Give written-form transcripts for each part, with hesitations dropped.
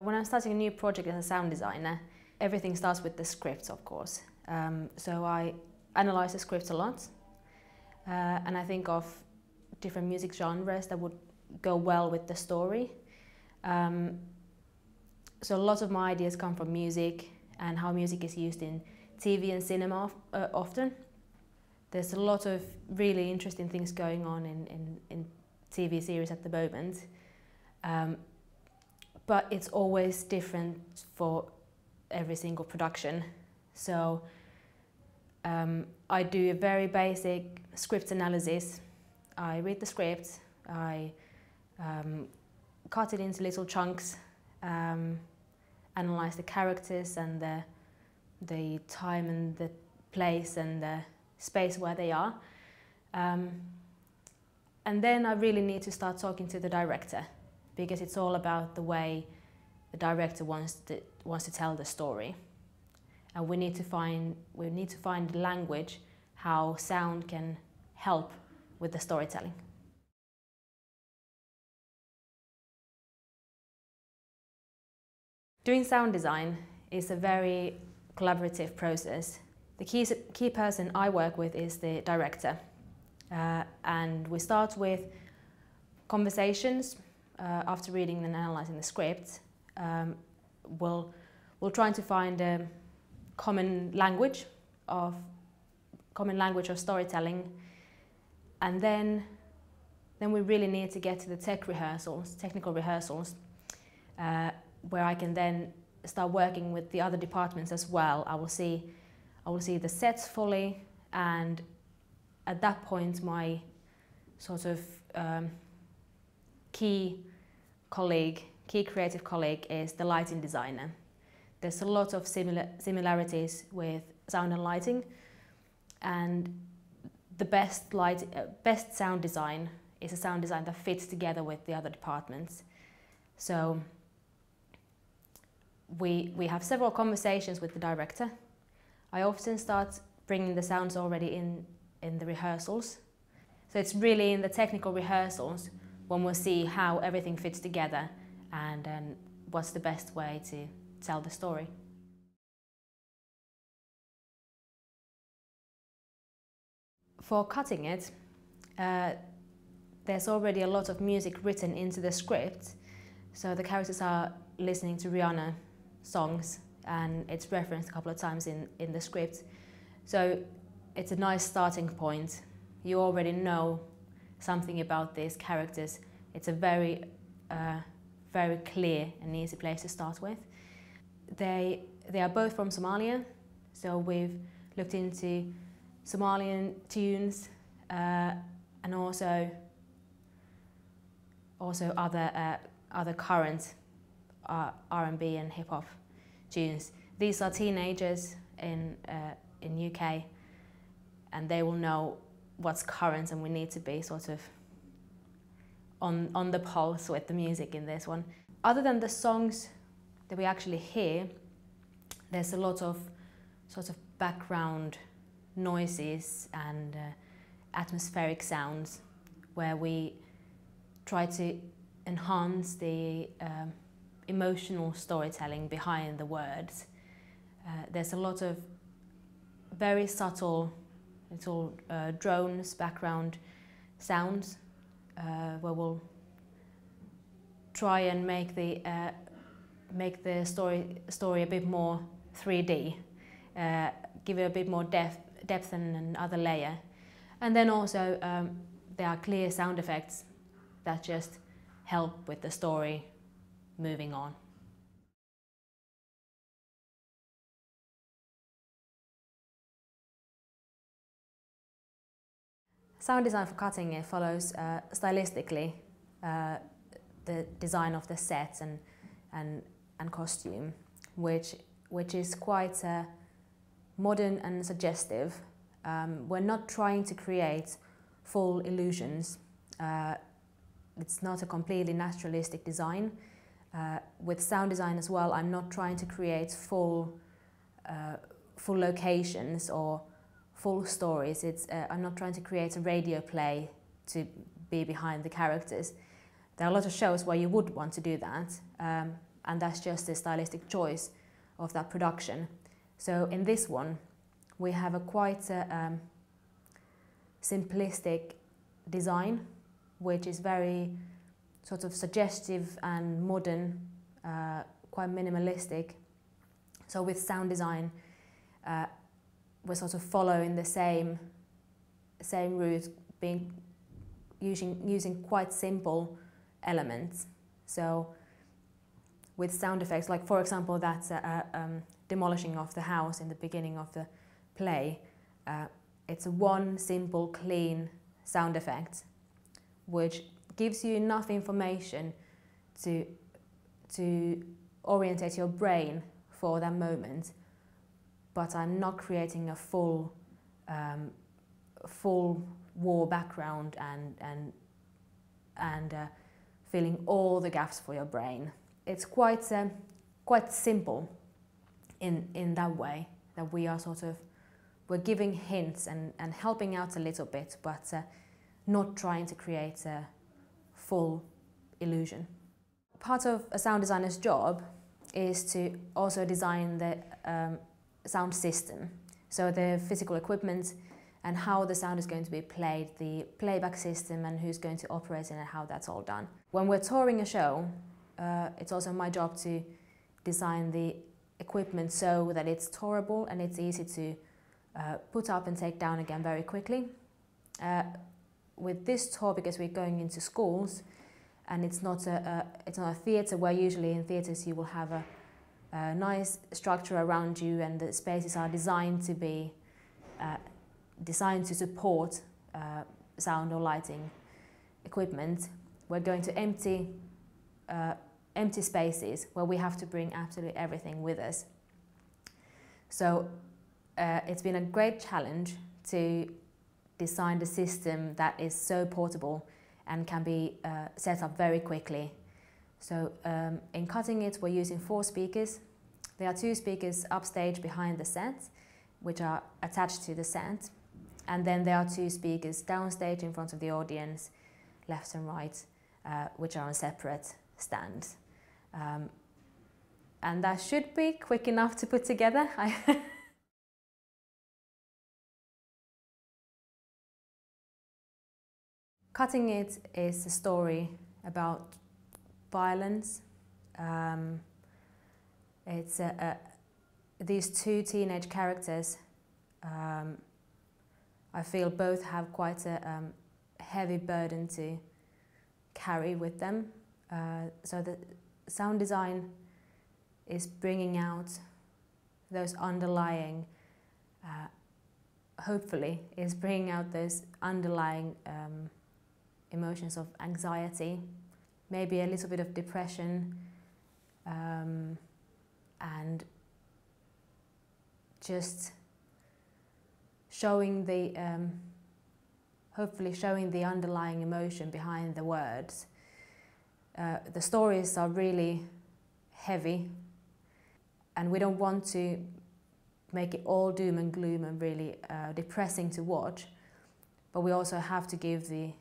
When I'm starting a new project as a sound designer, everything starts with the scripts, of course. So I analyze the scripts a lot, and I think of different music genres that would go well with the story. So a lot of my ideas come from music and how music is used in TV and cinema often. There's a lot of really interesting things going on in TV series at the moment. But it's always different for every single production. So I do a very basic script analysis. I read the script, I cut it into little chunks, analyze the characters and the time and the place and the space where they are. And then I really need to start talking to the director, because it's all about the way the director wants to tell the story. And we need to find language how sound can help with the storytelling. Doing sound design is a very collaborative process. The key person I work with is the director. And we start with conversations. After reading and analysing the script, we'll try to find a common language of storytelling, and then we really need to get to the technical rehearsals, where I can then start working with the other departments as well. I will see the sets fully, and at that point my sort of key creative colleague is the lighting designer. There's a lot of similarities with sound and lighting, and the best sound design is a sound design that fits together with the other departments. So we have several conversations with the director. I often start bringing the sounds already in the rehearsals. So it's really in the technical rehearsals when we'll see how everything fits together and what's the best way to tell the story. For Cuttin It, there's already a lot of music written into the script, so the characters are listening to Rihanna songs, and it's referenced a couple of times in the script. So it's a nice starting point. You already know something about these characters. It's a very clear and easy place to start with. They are both from Somalia, so we've looked into Somalian tunes and also other current R&B and hip hop tunes. These are teenagers in UK, and they will know what's current, and we need to be sort of on the pulse with the music in this one. Other than the songs that we actually hear, there's a lot of sort of background noises and atmospheric sounds where we try to enhance the emotional storytelling behind the words. There's a lot of very subtle little drones, background sounds, where we'll try and make the story a bit more 3D, give it a bit more depth and another layer. And then also there are clear sound effects that just help with the story moving on. Sound design for Cuttin It follows stylistically the design of the sets and costume, which is quite modern and suggestive. We're not trying to create full illusions. It's not a completely naturalistic design. With sound design as well, I'm not trying to create full locations or full stories. I'm not trying to create a radio play to be behind the characters. There are a lot of shows where you would want to do that, and that's just the stylistic choice of that production. So in this one, we have a quite simplistic design, which is very sort of suggestive and modern, quite minimalistic. So with sound design, we're sort of following the same route, using quite simple elements. So with sound effects, like for example that demolishing of the house in the beginning of the play, it's one simple clean sound effect which gives you enough information to orientate your brain for that moment, but I'm not creating a full war background and filling all the gaps for your brain. It's quite simple in that way, that we are we're giving hints and helping out a little bit, but not trying to create a full illusion. Part of a sound designer's job is to also design the sound system, so the physical equipment and how the sound is going to be played, the playback system and who's going to operate it and how that's all done. When we're touring a show, it's also my job to design the equipment so that it's tourable and it's easy to put up and take down again very quickly. With this tour, because we're going into schools and it's not a theatre, where usually in theatres you will have a nice structure around you and the spaces are designed to be designed to support sound or lighting equipment. We're going to empty spaces where we have to bring absolutely everything with us. So it's been a great challenge to design the system that is so portable and can be set up very quickly. So in Cuttin It, we're using 4 speakers. There are 2 speakers upstage behind the set, which are attached to the set. And then there are 2 speakers downstage in front of the audience, left and right, which are on separate stands. And that should be quick enough to put together. Cuttin It is a story about violence. It's these 2 teenage characters. I feel both have quite a heavy burden to carry with them. So the sound design is bringing out those underlying, hopefully, is bringing out those underlying emotions of anxiety, maybe a little bit of depression, and just showing the, hopefully showing the underlying emotion behind the words. The stories are really heavy, and we don't want to make it all doom and gloom and really depressing to watch, but we also have to give the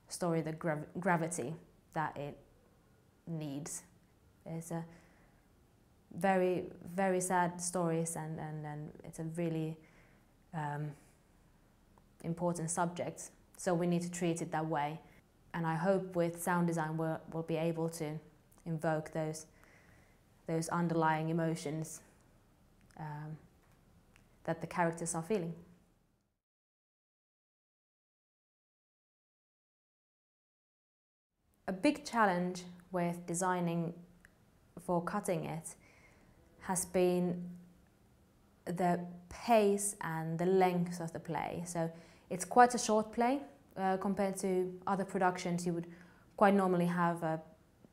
story the gravity that it needs. It's a very, very sad stories, and it's a really important subject, so we need to treat it that way. And I hope with sound design we'll be able to invoke those underlying emotions that the characters are feeling. A big challenge with designing for Cuttin It has been the pace and the length of the play. So it's quite a short play compared to other productions. You would quite normally have a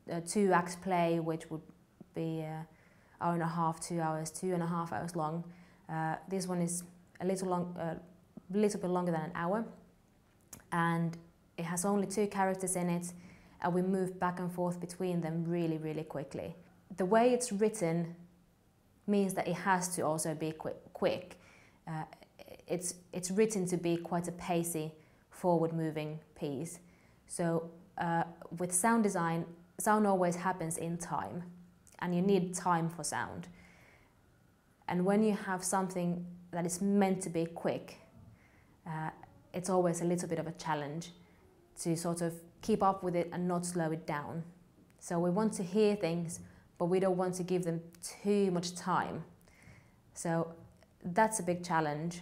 2-act play, which would be an hour and a half, 2 hours, 2.5 hours long. This one is a little bit longer than an hour, and it has only 2 characters in it, and we move back and forth between them really, really quickly. The way it's written means that it has to also be quick. It's written to be quite a pacey, forward-moving piece. So with sound design, sound always happens in time, and you need time for sound. And when you have something that is meant to be quick, it's always a little bit of a challenge to sort of keep up with it and not slow it down. So we want to hear things, but we don't want to give them too much time. So that's a big challenge.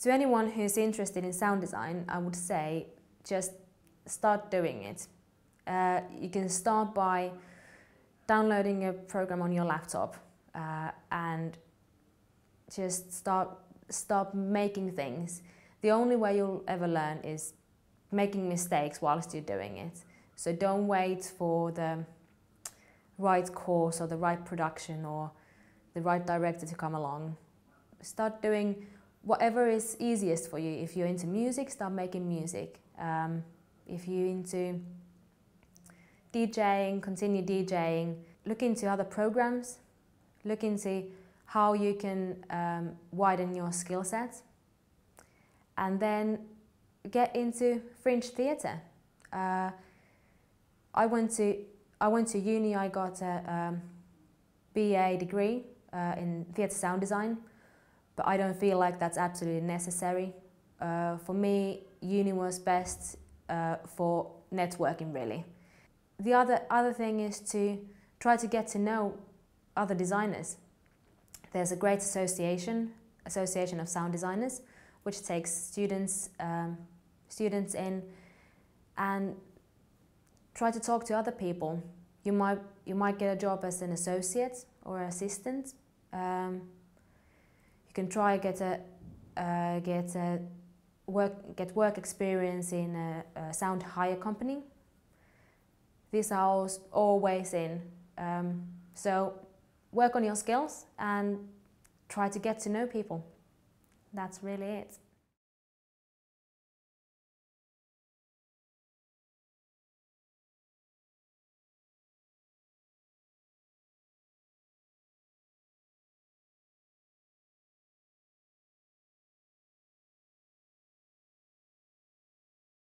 To anyone who's interested in sound design, I would say just start doing it. You can start by downloading a program on your laptop and just start making things. The only way you'll ever learn is making mistakes whilst you're doing it. So don't wait for the right course or the right production or the right director to come along. Start doing whatever is easiest for you. If you're into music, start making music. If you're into DJing, continue DJing. Look into other programs. Look into how you can widen your skill set. And then get into fringe theatre. I went to uni. I got a BA degree in theatre sound design, but I don't feel like that's absolutely necessary. For me, uni was best for networking, really. The other thing is to try to get to know other designers. There's a great association of sound designers, which takes students in, and try to talk to other people. You might get a job as an associate or assistant. You can try get work experience in a sound hire company. These are all ways in. So work on your skills and try to get to know people. That's really it.